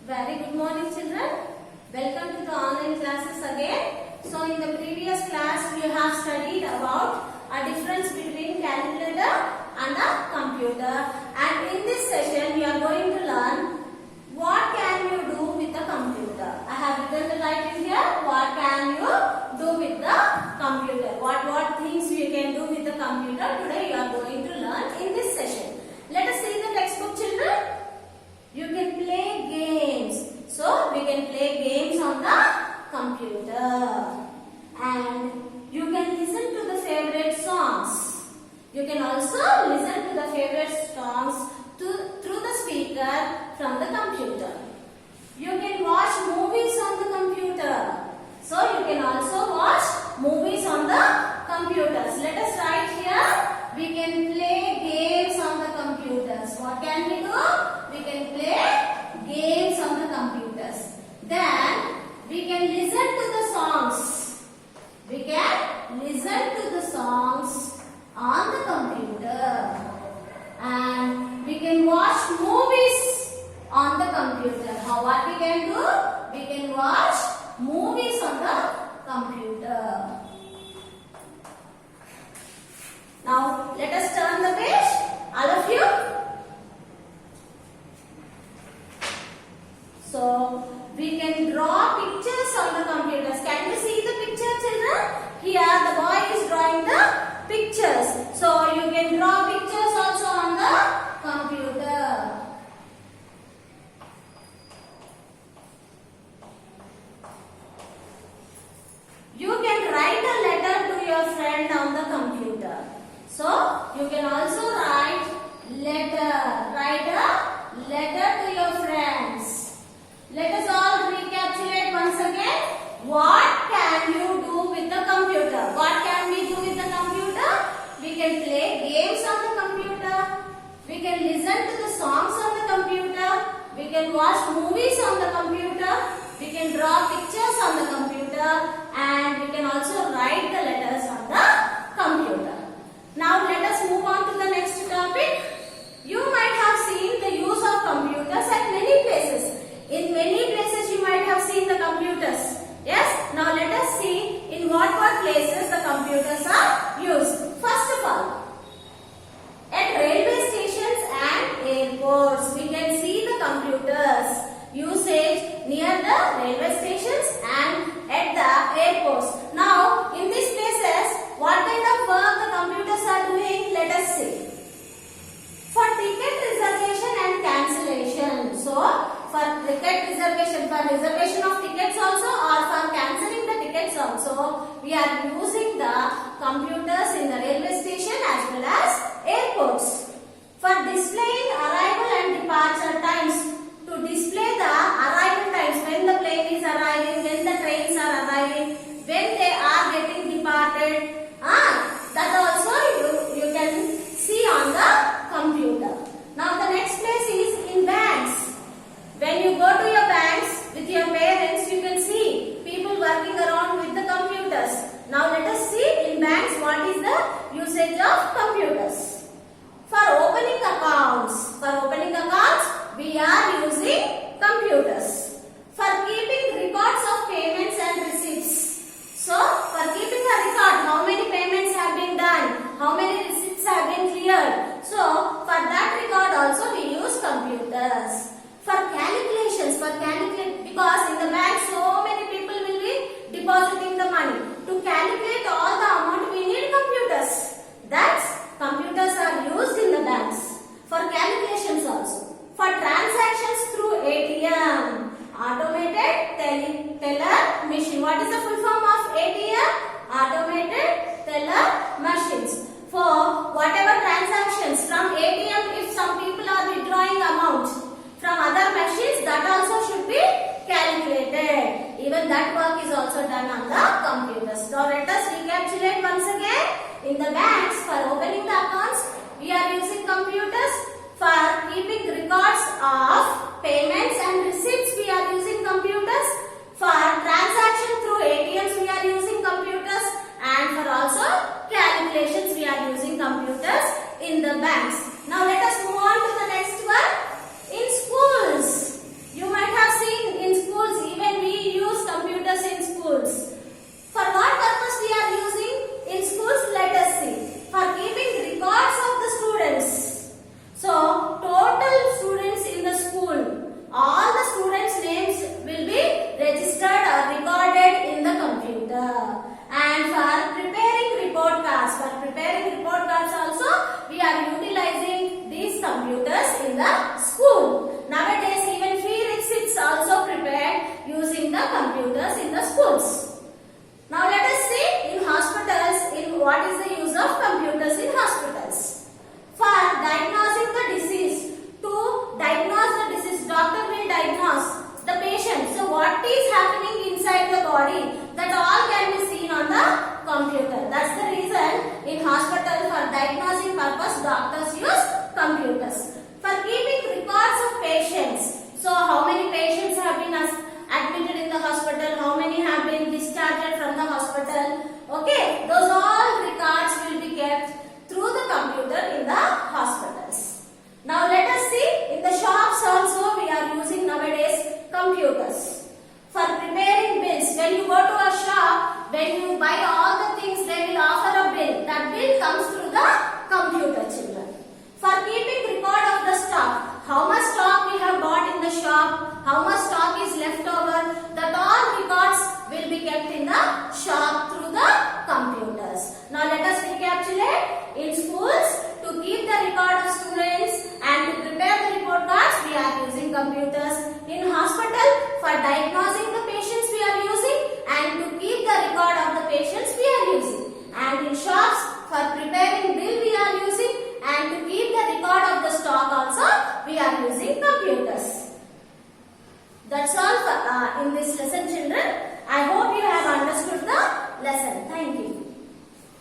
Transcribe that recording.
Very good morning, children. Welcome to the online classes again. So in the previous class we have studied about a difference between calculator and a computer, and in this session we are going to learn what can you do with the computer. I have written the title here, what can you do with the computer. What things you can do with the computer today you are going to learn in this session. Let us see the textbook, children. You can play games. So we can play games on the computer, and you can listen to the favorite songs. You can also listen to the favorite songs through the speaker from the computer. You can watch movies on the computer. So you can also watch movies on the computers. Let us write here. We can play games on the computers. What can we do? We can play games on the computers. Then we can listen to the songs. We can listen to the songs on the computer. And we can watch movies on the computer. What we can do? We can watch movies on the computer. Now let us turn the page, all of you. So we can draw pictures on the computers. Can you see the picture, children? Here the boy is drawing the pictures. So you can draw pictures also on the computer. You can write a letter to your friend on the computer. So you can also write a letter to your friends. Let us all recapitulate once again. What can you do with the computer? What can we do with the computer? We can play games on the computer. We can listen to the songs on the computer. We can watch movies on the computer. We can draw pictures on the computer, and we can also write the letters on the computer. Now let us move on to the next topic. You might have seen the use of computers at many places. In many places you might have seen the computers. Yes? Now let us see in what places the computers are used. First of all, at railway stations and airports, we can see the computers usage near the railway stations and at the airports. Now, in these places, what kind of work the computers are doing? Let us see. For ticket reservation and cancellation. So, for ticket reservation, for reservation of tickets also, or for cancelling the tickets also, we are using the computers in the railway station as well as airports. For displaying arrival and departure times, to display the arrival times, when the plane is arriving, when the trains are arriving, when they are getting departed, that also you can see on the computer. Now the next place is in banks. When you go to your banks with your parents, you can see people working around with the computers. Now let us see in banks what is the usage of computers. For opening accounts, we are using computers. For keeping records of payments and receipts. So, for keeping a record, how many payments have been done, how many receipts have been cleared. So, for that record also we use computers. For calculations, because in the bank so many people will be depositing the money. To calculate all the amount we need computers. That's computers are used in the banks. For calculations also. For transactions through ATM, automated teller machine. What is the full form of ATM? Automated teller machines. For whatever transactions from ATM, if some people are withdrawing amount from other machines, that also should be calculated. Even that work is also done on the computers. Now let us recapitulate once again. In the banks, for opening the accounts, we are using computers. For keeping records of payments and receipts, we are using computers. For transaction through ATMs, we are using computers. And for also calculations, we are using computers in the banks. Now let us move on to the next one. In schools, you might have computers. In hospital, for diagnosing the patients we are using, and to keep the record of the patients we are using. And in shops, for preparing bill we are using, and to keep the record of the stock also we are using computers. That's all for, in this lesson, children.